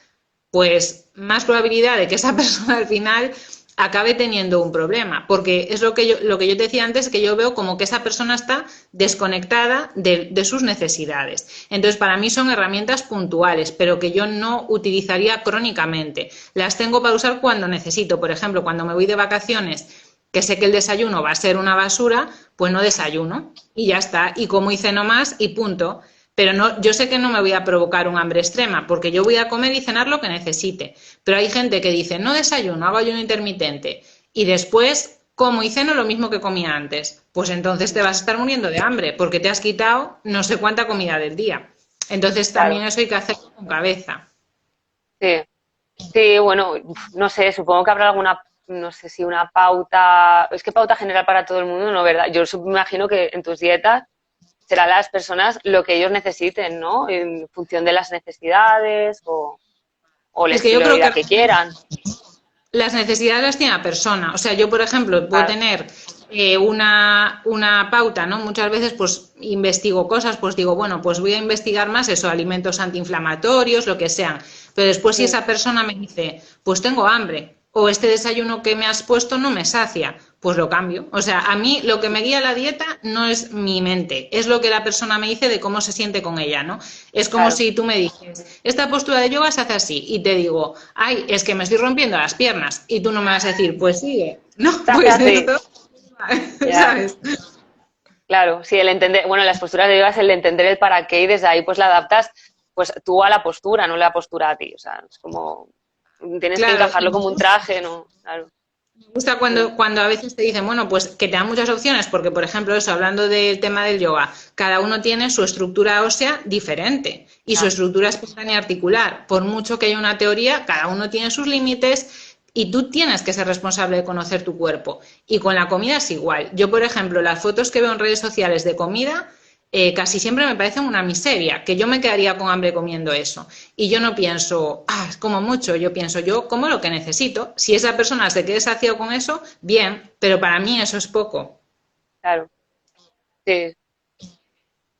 pues más probabilidad de que esa persona al final acabe teniendo un problema, porque es lo que yo te decía antes, que yo veo como que esa persona está desconectada de sus necesidades. Entonces, para mí son herramientas puntuales, pero que yo no utilizaría crónicamente. Las tengo para usar cuando necesito. Por ejemplo, cuando me voy de vacaciones, que sé que el desayuno va a ser una basura, pues no desayuno y ya está, y como hice no más y punto. Pero no, yo sé que no me voy a provocar un hambre extrema, porque yo voy a comer y cenar lo que necesite. Pero hay gente que dice, no desayuno, hago ayuno intermitente, y después como y ceno lo mismo que comía antes. Pues entonces te vas a estar muriendo de hambre, porque te has quitado no sé cuánta comida del día. Entonces también claro. eso hay que hacerlo con cabeza. Sí, sí, bueno, no sé, supongo que habrá alguna, no sé si una pauta, es que pauta general para todo el mundo, ¿no? ¿Verdad? Yo me imagino que en tus dietas serán las personas lo que ellos necesiten, ¿no? En función de las necesidades o el Es que yo estilo de creo vida que que quieran. las necesidades las tiene la persona. O sea, yo, por ejemplo, puedo Claro, tener una pauta, ¿no? Muchas veces, pues, investigo cosas, pues digo, bueno, pues voy a investigar más eso, alimentos antiinflamatorios, lo que sean. Pero después, si mm, esa persona me dice, pues tengo hambre, o este desayuno que me has puesto no me sacia, pues lo cambio. O sea, a mí lo que me guía la dieta no es mi mente, es lo que la persona me dice de cómo se siente con ella, ¿no? Es como claro, si tú me dices, esta postura de yoga se hace así, y te digo, ay, es que me estoy rompiendo las piernas, y tú no me vas a decir, pues sigue, no, se hace pues así, esto, ya, ¿sabes? claro, sí, el entender, bueno, las posturas de yoga es el de entender el para qué y desde ahí pues la adaptas pues tú a la postura, no la postura a ti, o sea, es como, tienes que Claro, encajarlo como un traje, ¿no? Claro. me gusta Mm, cuando a veces te dicen, bueno, pues que te dan muchas opciones, porque por ejemplo, eso, hablando del tema del yoga, cada uno tiene su estructura ósea diferente y su ya, estructura espontánea articular. Por mucho que haya una teoría, cada uno tiene sus límites y tú tienes que ser responsable de conocer tu cuerpo. Y con la comida es igual. Yo, por ejemplo, las fotos que veo en redes sociales de comida, casi siempre me parecen una miseria, que yo me quedaría con hambre comiendo eso. Y yo no pienso, ah, como mucho, yo pienso, yo como lo que necesito. Si esa persona se quede saciado con eso, bien, pero para mí eso es poco. claro, sí.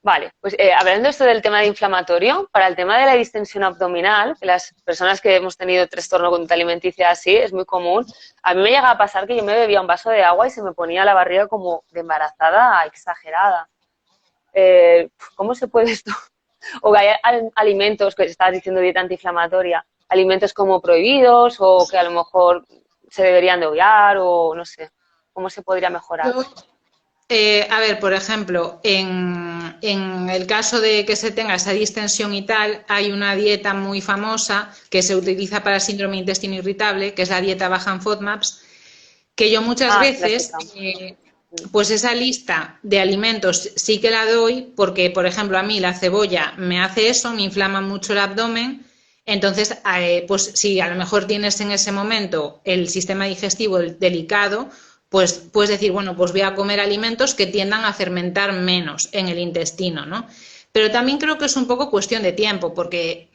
Vale, pues hablando esto del tema de inflamatorio, para el tema de la distensión abdominal, que las personas que hemos tenido trastorno conducta alimenticia así, es muy común. A mí me llega a pasar que yo me bebía un vaso de agua y se me ponía la barriga como de embarazada exagerada. ¿Cómo se puede esto? O que hay alimentos, que estabas diciendo dieta antiinflamatoria, alimentos como prohibidos o que a lo mejor se deberían de obviar o no sé, ¿cómo se podría mejorar? Yo, a ver, por ejemplo, en el caso de que se tenga esa distensión y tal, hay una dieta muy famosa que se utiliza para síndrome de intestino irritable, que es la dieta baja en FODMAPs, que yo muchas Ah, sí, la he veces, escuchado. pues esa lista de alimentos sí que la doy, porque, por ejemplo, a mí la cebolla me hace eso, me inflama mucho el abdomen. Entonces, pues si a lo mejor tienes en ese momento el sistema digestivo delicado, pues puedes decir, bueno, pues voy a comer alimentos que tiendan a fermentar menos en el intestino, ¿no? Pero también creo que es un poco cuestión de tiempo, porque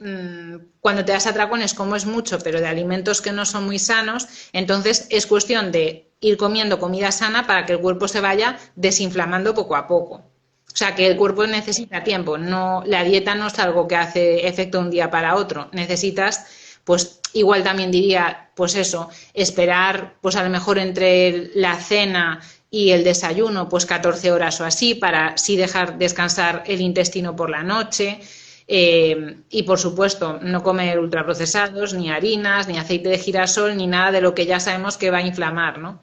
cuando te das atracones comes mucho, pero de alimentos que no son muy sanos, entonces es cuestión de ir comiendo comida sana para que el cuerpo se vaya desinflamando poco a poco. O sea, que el Mm, cuerpo necesita tiempo. No, la dieta no es algo que hace efecto un día para otro. Necesitas, pues igual también diría, pues eso, esperar, pues a lo mejor entre la cena y el desayuno, pues 14 horas o así, para sí dejar descansar el intestino por la noche. Y por supuesto, no comer ultraprocesados, ni harinas, ni aceite de girasol, ni nada de lo que ya sabemos que va a inflamar, ¿no?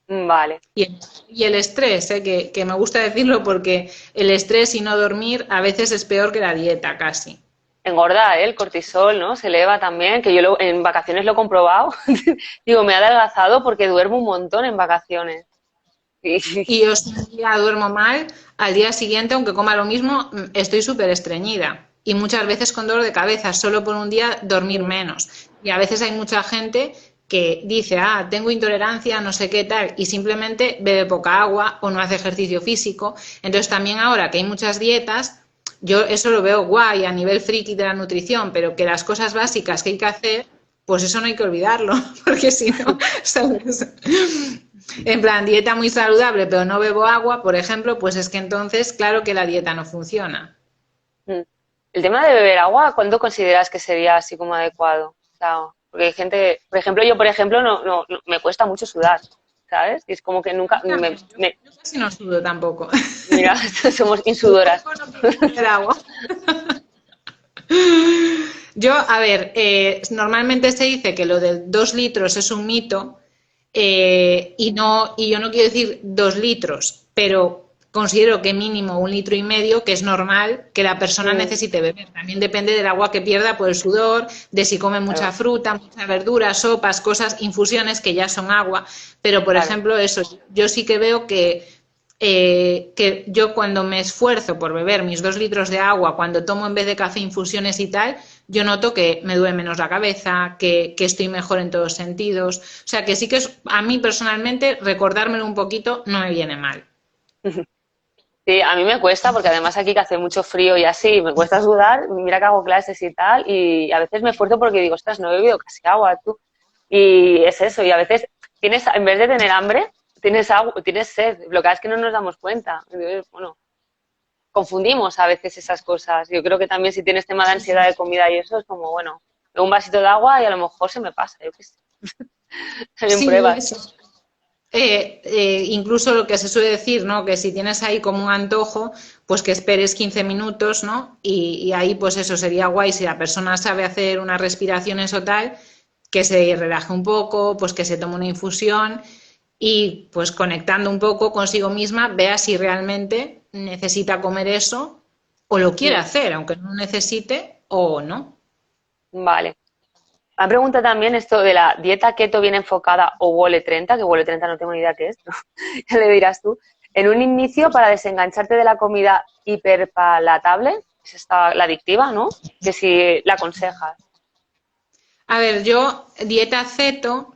vale. Y el estrés, que me gusta decirlo porque el estrés y no dormir a veces es peor que la dieta casi. Engorda, ¿eh? El cortisol, ¿no? Se eleva también, que yo en vacaciones lo he comprobado. Digo, me ha adelgazado porque duermo un montón en vacaciones. Y, Y yo si un día duermo mal, al día siguiente, aunque coma lo mismo, estoy súper estreñida. Y muchas veces con dolor de cabeza, solo por un día dormir menos. Y a veces hay mucha gente que dice, ah, tengo intolerancia, no sé qué tal, y simplemente bebe poca agua o no hace ejercicio físico. Entonces también ahora que hay muchas dietas, yo eso lo veo guay a nivel friki de la nutrición, pero que las cosas básicas que hay que hacer, pues eso no hay que olvidarlo, porque si no, ¿sabes? En plan, dieta muy saludable, pero no bebo agua, por ejemplo, pues es que entonces, claro que la dieta no funciona. mm. El tema de beber agua, ¿cuándo consideras que sería así como adecuado? O sea, porque hay gente, por ejemplo, yo, por ejemplo, me cuesta mucho sudar, ¿sabes? Y es como que nunca, Yo casi no sudo tampoco. mira, somos Yo insudoras. no quiero beber agua. Yo, a ver, normalmente se dice que lo de 2 litros es un mito y yo no quiero decir 2 litros, pero considero que mínimo 1,5 litros, que es normal que la persona necesite beber. También depende del agua que pierda por el sudor, de si come mucha fruta, mucha verdura, sopas, cosas, infusiones que ya son agua. Pero, por ejemplo, eso, yo sí que veo que yo cuando me esfuerzo por beber mis 2 litros de agua, cuando tomo en vez de café infusiones y tal, yo noto que me duele menos la cabeza, que estoy mejor en todos sentidos. O sea, que sí que a mí personalmente recordármelo un poquito no me viene mal. Sí, a mí me cuesta, porque además aquí que hace mucho frío y así, me cuesta sudar, mira que hago clases y tal, y a veces me esfuerzo porque digo, ostras, no he bebido casi agua, tú. Y es eso, y a veces en vez de tener hambre, tienes agua, tienes sed, lo que es que no nos damos cuenta. Bueno, confundimos a veces esas cosas. Yo creo que también si tienes tema de ansiedad de comida y eso, es como, bueno, un vasito de agua y a lo mejor se me pasa, yo qué sé. También pruebas. Eso. Incluso lo que se suele decir, ¿no? Que si tienes ahí como un antojo, pues que esperes 15 minutos, ¿no? Y ahí, pues eso sería guay si la persona sabe hacer unas respiraciones o tal, que se relaje un poco, pues que se tome una infusión y pues conectando un poco consigo misma, vea si realmente necesita comer eso o lo quiere hacer, aunque no necesite o no. Vale. Me pregunta también esto de la dieta keto bien enfocada o Wole 30, que Wole 30 no tengo ni idea qué es, ¿no? Ya le dirás tú. En un inicio, para desengancharte de la comida hiperpalatable, es esta, la adictiva, ¿no? Que si la aconsejas. A ver, yo dieta ceto,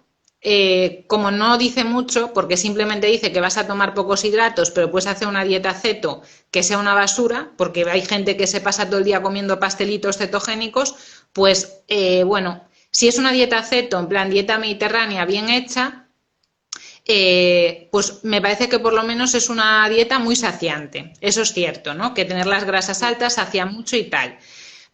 como no dice mucho, porque simplemente dice que vas a tomar pocos hidratos, pero puedes hacer una dieta ceto que sea una basura, porque hay gente que se pasa todo el día comiendo pastelitos cetogénicos, pues bueno, si es una dieta ceto, en plan dieta mediterránea bien hecha, pues me parece que por lo menos es una dieta muy saciante. Eso es cierto, ¿no? Que tener las grasas altas sacia mucho y tal.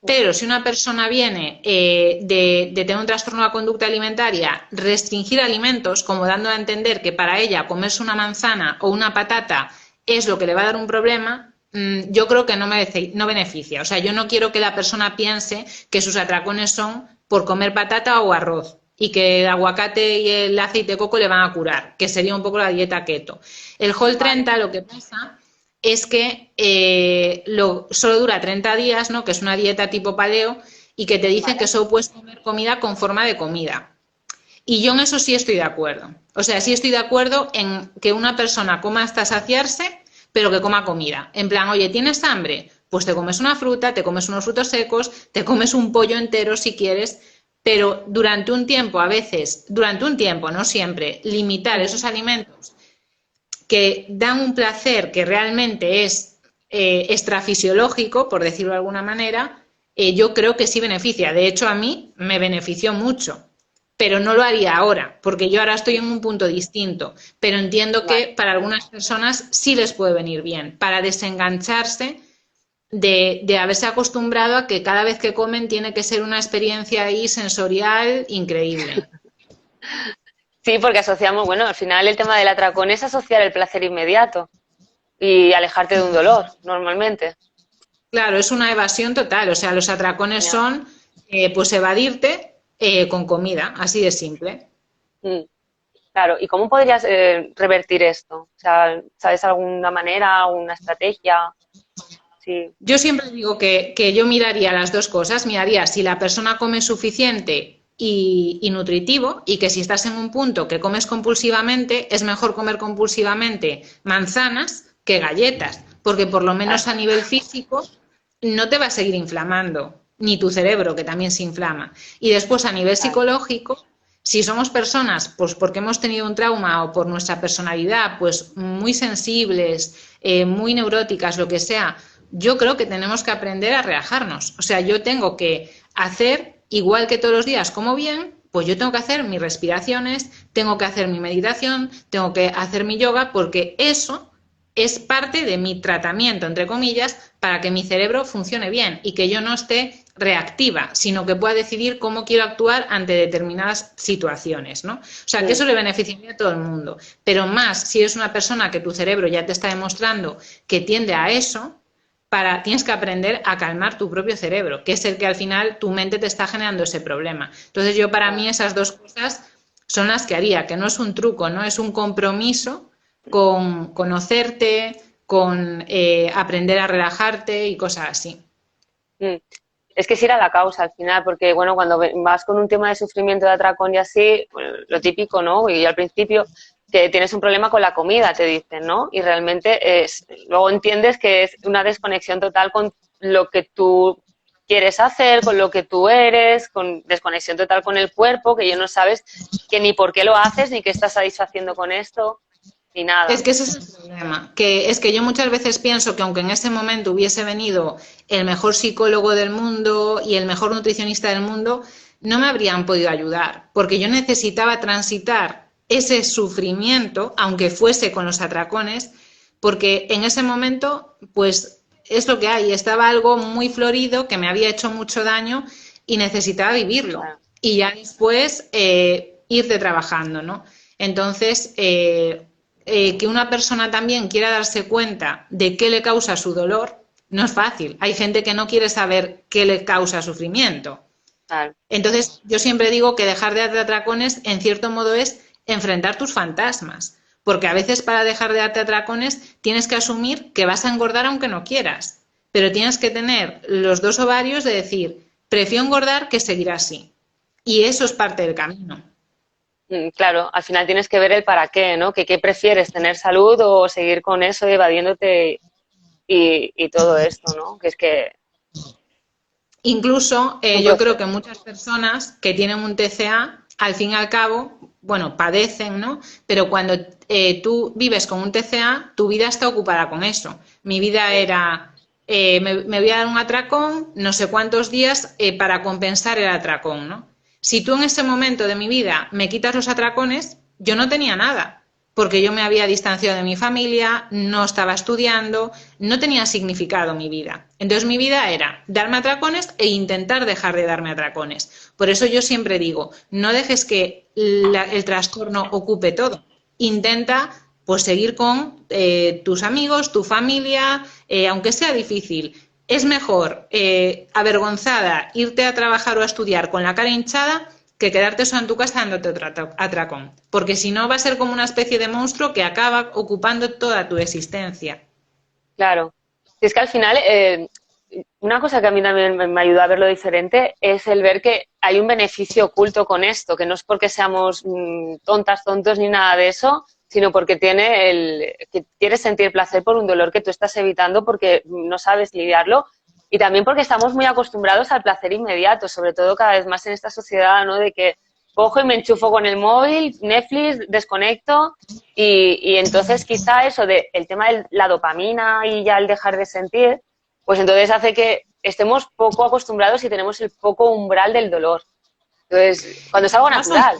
Pero si una persona viene de tener un trastorno de la conducta alimentaria, restringir alimentos, como dando a entender que para ella comerse una manzana o una patata es lo que le va a dar un problema, yo creo que no beneficia. O sea, yo no quiero que la persona piense que sus atracones son por comer patata o arroz y que el aguacate y el aceite de coco le van a curar, que sería un poco la dieta keto. El Whole 30 lo que pasa es que solo dura 30 días, ¿no? Que es una dieta tipo paleo y que te dicen que solo puedes comer comida con forma de comida. Y yo en eso sí estoy de acuerdo. O sea, sí estoy de acuerdo en que una persona coma hasta saciarse, pero que coma comida. En plan, oye, ¿tienes hambre? Pues te comes una fruta, te comes unos frutos secos, te comes un pollo entero si quieres, pero durante un tiempo, a veces, durante un tiempo, no siempre, limitar esos alimentos que dan un placer que realmente es extrafisiológico, por decirlo de alguna manera, yo creo que sí beneficia. De hecho, a mí me benefició mucho, pero no lo haría ahora, porque yo ahora estoy en un punto distinto. Pero entiendo que para algunas personas sí les puede venir bien, para desengancharse de haberse acostumbrado a que cada vez que comen tiene que ser una experiencia ahí sensorial increíble. Sí, porque asociamos, bueno, al final el tema del atracón es asociar el placer inmediato y alejarte de un dolor, normalmente. Claro, es una evasión total. O sea, los atracones son pues evadirte con comida, así de simple. Claro, ¿y cómo podrías revertir esto? O sea, ¿sabes alguna manera, alguna estrategia? Sí. Yo siempre digo que yo miraría las dos cosas. Miraría si la persona come suficiente y nutritivo, y que si estás en un punto que comes compulsivamente, es mejor comer compulsivamente manzanas que galletas, porque por lo menos a nivel físico no te va a seguir inflamando, ni tu cerebro, que también se inflama. Y después a nivel psicológico, si somos personas, pues porque hemos tenido un trauma o por nuestra personalidad, pues muy sensibles, muy neuróticas, lo que sea, yo creo que tenemos que aprender a relajarnos. O sea, yo tengo que hacer, igual que todos los días como bien, pues yo tengo que hacer mis respiraciones, tengo que hacer mi meditación, tengo que hacer mi yoga, porque eso es parte de mi tratamiento, entre comillas, para que mi cerebro funcione bien y que yo no esté reactiva, sino que pueda decidir cómo quiero actuar ante determinadas situaciones, ¿no? O sea, que eso le beneficiaría a todo el mundo. Pero más, si eres una persona que tu cerebro ya te está demostrando que tiende a eso, tienes que aprender a calmar tu propio cerebro, que es el que al final tu mente te está generando ese problema. Entonces yo para mí esas dos cosas son las que haría, que no es un truco, ¿no? Es un compromiso con conocerte, con aprender a relajarte y cosas así. Mm. Es que es ir a la causa al final, porque bueno, cuando vas con un tema de sufrimiento de atracón y así, bueno, lo típico, ¿no? Y al principio que tienes un problema con la comida, te dicen, ¿no? Y realmente luego entiendes que es una desconexión total con lo que tú quieres hacer, con lo que tú eres, con desconexión total con el cuerpo, que ya no sabes que ni por qué lo haces, ni qué estás satisfaciendo con esto, ni Es nada. que ese es el problema, que es que yo muchas veces pienso que aunque en ese momento hubiese venido el mejor psicólogo del mundo y el mejor nutricionista del mundo, no me habrían podido ayudar, porque yo necesitaba transitar ese sufrimiento, aunque fuese con los atracones, porque en ese momento, pues es lo que hay, estaba algo muy florido que me había hecho mucho daño y necesitaba vivirlo. Claro, Y ya después irte trabajando, ¿no? Entonces, que una persona también quiera darse cuenta de qué le causa su dolor, no es fácil. Hay gente que no quiere saber qué le causa sufrimiento. claro. Entonces, yo siempre digo que dejar de darte atracones, en cierto modo, es enfrentar tus fantasmas. Porque a veces para dejar de darte atracones tienes que asumir que vas a engordar aunque no quieras. Pero tienes que tener los dos ovarios de decir, prefiero engordar que seguir así. Y eso es parte del camino. Claro, al final tienes que ver el para qué, ¿no? Que qué prefieres, tener salud o seguir con eso, evadiéndote y todo esto, ¿no? Que es que Incluso es un yo creo proceso. que muchas personas que tienen un TCA, al fin y al cabo, bueno, padecen, ¿no? Pero cuando tú vives con un TCA, tu vida está ocupada con eso. Mi vida era, me voy a dar un atracón, no sé cuántos días para compensar el atracón, ¿no? Si tú en ese momento de mi vida me quitas los atracones, yo no tenía nada porque yo me había distanciado de mi familia, no estaba estudiando, no tenía significado mi vida. Entonces mi vida era darme atracones e intentar dejar de darme atracones. Por eso yo siempre digo, no dejes que el trastorno ocupe todo. Intenta pues seguir con tus amigos, tu familia, aunque sea difícil. Es mejor avergonzada irte a trabajar o a estudiar con la cara hinchada que quedarte solo en tu casa dándote otro atracón. Porque si no va a ser como una especie de monstruo que acaba ocupando toda tu existencia. Claro. Y es que al final, una cosa que a mí también me ayuda a verlo diferente es el ver que hay un beneficio oculto con esto, que no es porque seamos tontas, tontos ni nada de eso, sino porque que quieres sentir placer por un dolor que tú estás evitando porque no sabes lidiarlo y también porque estamos muy acostumbrados al placer inmediato, sobre todo cada vez más en esta sociedad, ¿no? De que cojo y me enchufo con el móvil, Netflix, desconecto y entonces quizá eso de el tema de la dopamina y ya el dejar de sentir, pues entonces hace que estemos poco acostumbrados y tenemos el poco umbral del dolor. Entonces, cuando es algo natural.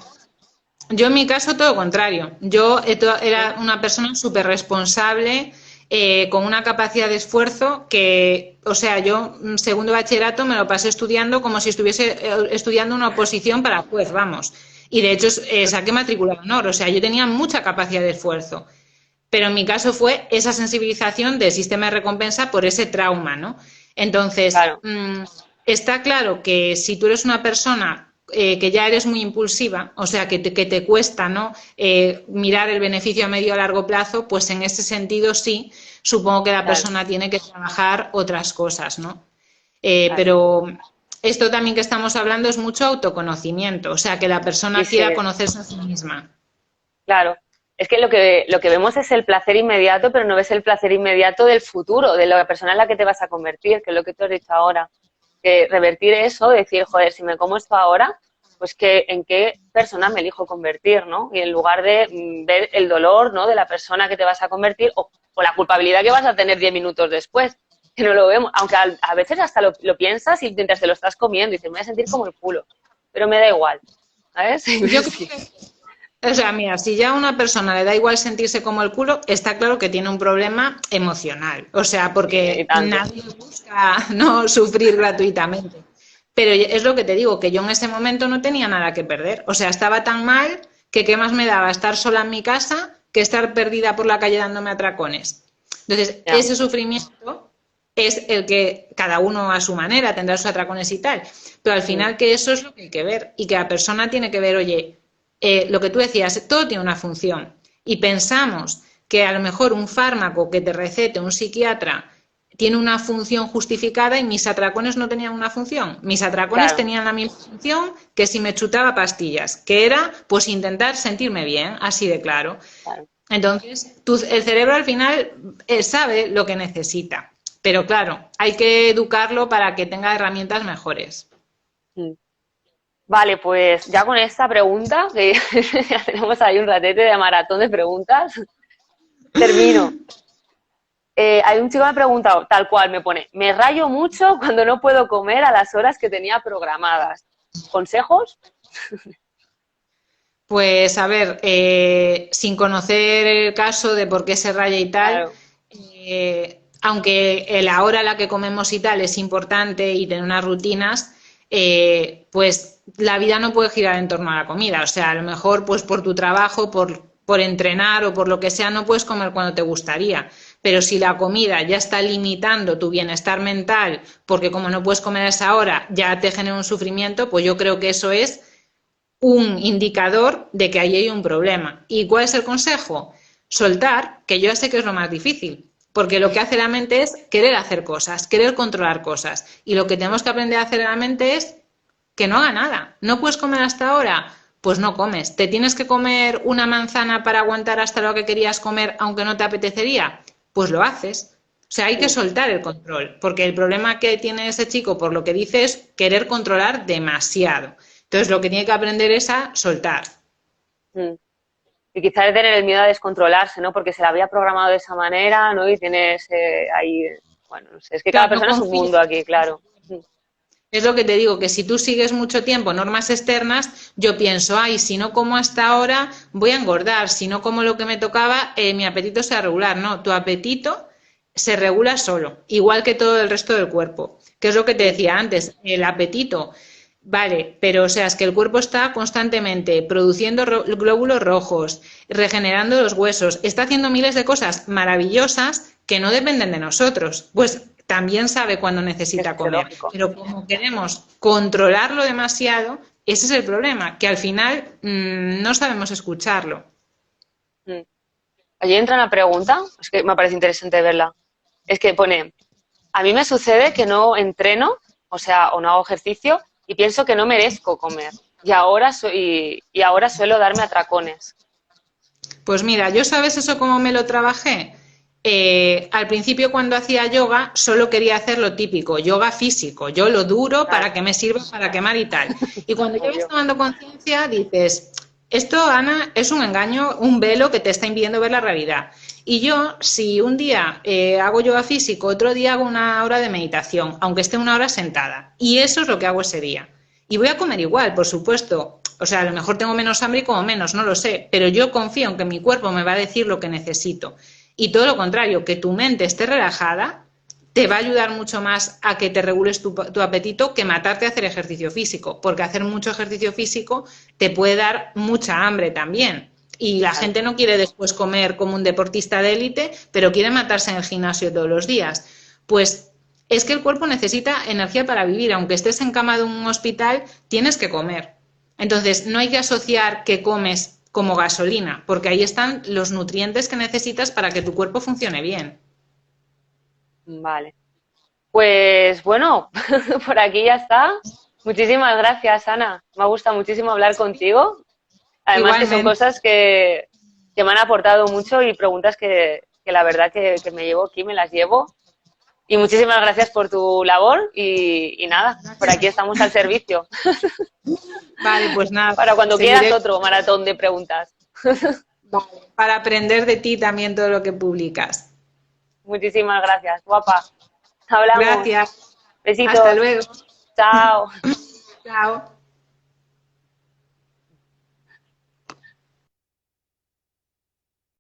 Yo en mi caso todo lo contrario. Yo era una persona súper responsable, con una capacidad de esfuerzo que, o sea, yo segundo bachillerato me lo pasé estudiando como si estuviese estudiando una oposición para juez, vamos. Y de hecho saqué matrícula de honor, o sea, yo tenía mucha capacidad de esfuerzo. Pero en mi caso fue esa sensibilización del sistema de recompensa por ese trauma, ¿no? Entonces, Claro, está claro que si tú eres una persona que ya eres muy impulsiva, o sea, que te cuesta, ¿no? Mirar el beneficio a medio o a largo plazo, pues en ese sentido sí, supongo que la claro, persona tiene que trabajar otras cosas, ¿no? claro. Pero esto también que estamos hablando es mucho autoconocimiento, o sea, que la Sí, persona sí, quiera conocerse a sí misma. claro. Es que lo que vemos es el placer inmediato, pero no ves el placer inmediato del futuro, de la persona en la que te vas a convertir, que es lo que tú has dicho ahora. Que revertir eso, decir, joder, si me como esto ahora, pues que en qué persona me elijo convertir, ¿no? Y en lugar de ver el dolor, ¿no? De la persona que te vas a convertir o la culpabilidad que vas a tener 10 minutos después, que no lo vemos, aunque a veces hasta lo piensas y mientras te lo estás comiendo y dices, me voy a sentir como el culo, pero me da igual, ¿sabes? Yo creo Sí, O sea, mira, si ya a una persona le da igual sentirse como el culo, está claro que tiene un problema emocional. O sea, y porque tanto. nadie busca no sufrir gratuitamente. Pero es lo que te digo, que yo en ese momento no tenía nada que perder. O sea, estaba tan mal que qué más me daba estar sola en mi casa que estar perdida por la calle dándome atracones. Entonces, Ya, ese sufrimiento es el que cada uno a su manera tendrá sus atracones y tal. Pero al mm, final que eso es lo que hay que ver y que la persona tiene que ver, oye, lo que tú decías, todo tiene una función y pensamos que a lo mejor un fármaco que te recete un psiquiatra tiene una función justificada y mis atracones no tenían una función. Mis atracones Claro, tenían la misma función que si me chutaba pastillas, que era pues intentar sentirme bien, así de claro. claro. Entonces, el cerebro al final sabe lo que necesita, pero claro, hay que educarlo para que tenga herramientas mejores. Mm. Vale, pues ya con esta pregunta, que ya tenemos ahí un ratete de maratón de preguntas, termino. Hay un chico que me ha preguntado, tal cual, me pone, me rayo mucho cuando no puedo comer a las horas que tenía programadas. ¿Consejos? Pues a ver, sin conocer el caso de por qué se raya y tal, Claro, aunque la hora a la que comemos y tal es importante y tener unas rutinas, pues la vida no puede girar en torno a la comida. O sea, a lo mejor pues por tu trabajo, por entrenar o por lo que sea, no puedes comer cuando te gustaría. Pero si la comida ya está limitando tu bienestar mental, porque como no puedes comer a esa hora, ya te genera un sufrimiento, pues yo creo que eso es un indicador de que ahí hay un problema. ¿Y cuál es el consejo? Soltar, que yo sé que es lo más difícil, porque lo que hace la mente es querer hacer cosas, querer controlar cosas. Y lo que tenemos que aprender a hacer en la mente es que no haga nada. ¿No puedes comer hasta ahora? Pues no comes. ¿Te tienes que comer una manzana para aguantar hasta lo que querías comer aunque no te apetecería? Pues lo haces. O sea, hay que sí. soltar el control, porque el problema que tiene ese chico, por lo que dice, es querer controlar demasiado. Entonces, lo que tiene que aprender es a soltar. Mm. Y quizás tener el miedo a descontrolarse, ¿no? Porque se la había programado de esa manera, ¿no? Y tienes ahí, bueno, no sé, es que cada Claro, no persona es un confío. mundo aquí, claro. Mm. Es lo que te digo, que si tú sigues mucho tiempo normas externas, yo pienso, ay, si no como hasta ahora, voy a engordar, si no como lo que me tocaba, mi apetito se va a regular. No, tu apetito se regula solo, igual que todo el resto del cuerpo. Que es lo que te Mm. decía antes, el apetito. Vale, pero o sea, es que el cuerpo está constantemente produciendo glóbulos rojos, regenerando los huesos, está haciendo miles de cosas maravillosas que no dependen de nosotros. Pues también sabe cuándo Es necesita comer, fisiológico. pero como queremos controlarlo demasiado, ese es el problema, que al final no sabemos escucharlo. Mm. Allí entra una pregunta, es que me parece interesante verla. Es que pone, a mí me sucede que no entreno, o sea, o no hago ejercicio, y pienso que no merezco comer. Y ahora suelo darme atracones. Pues mira, yo sabes eso cómo me lo trabajé. Al principio cuando hacía yoga solo quería hacer lo típico, yoga físico, yo lo duro Claro, para que me sirva para quemar y tal. Y cuando ya vas obvio. tomando conciencia dices, esto, Ana, es un engaño, un velo que te está impidiendo ver la realidad. Y yo, si un día hago yoga físico, otro día hago una hora de meditación, aunque esté una hora sentada. Y eso es lo que hago ese día. Y voy a comer igual, por supuesto. O sea, a lo mejor tengo menos hambre y como menos, no lo sé. Pero yo confío en que mi cuerpo me va a decir lo que necesito. Y todo lo contrario, que tu mente esté relajada, te va a ayudar mucho más a que te regules tu apetito que matarte a hacer ejercicio físico. Porque hacer mucho ejercicio físico te puede dar mucha hambre también. Y la Claro. gente no quiere después comer como un deportista de élite, pero quiere matarse en el gimnasio todos los días. Pues es que el cuerpo necesita energía para vivir. Aunque estés en cama de un hospital, tienes que comer. Entonces, no hay que asociar que comes como gasolina, porque ahí están los nutrientes que necesitas para que tu cuerpo funcione bien. Vale. Pues bueno, por aquí ya está. Muchísimas gracias, Ana. Me ha gustado muchísimo hablar contigo. Además que son Igualmente, cosas que me han aportado mucho y preguntas que la verdad que me llevo aquí, me las llevo. Y muchísimas gracias por tu labor y nada, por aquí estamos al servicio. vale, pues nada, Para cuando quieras seguiré otro maratón de preguntas. para aprender de ti también todo lo que publicas. Muchísimas gracias, guapa. Hablamos. Gracias, hasta Besitos. luego, Chao. chao.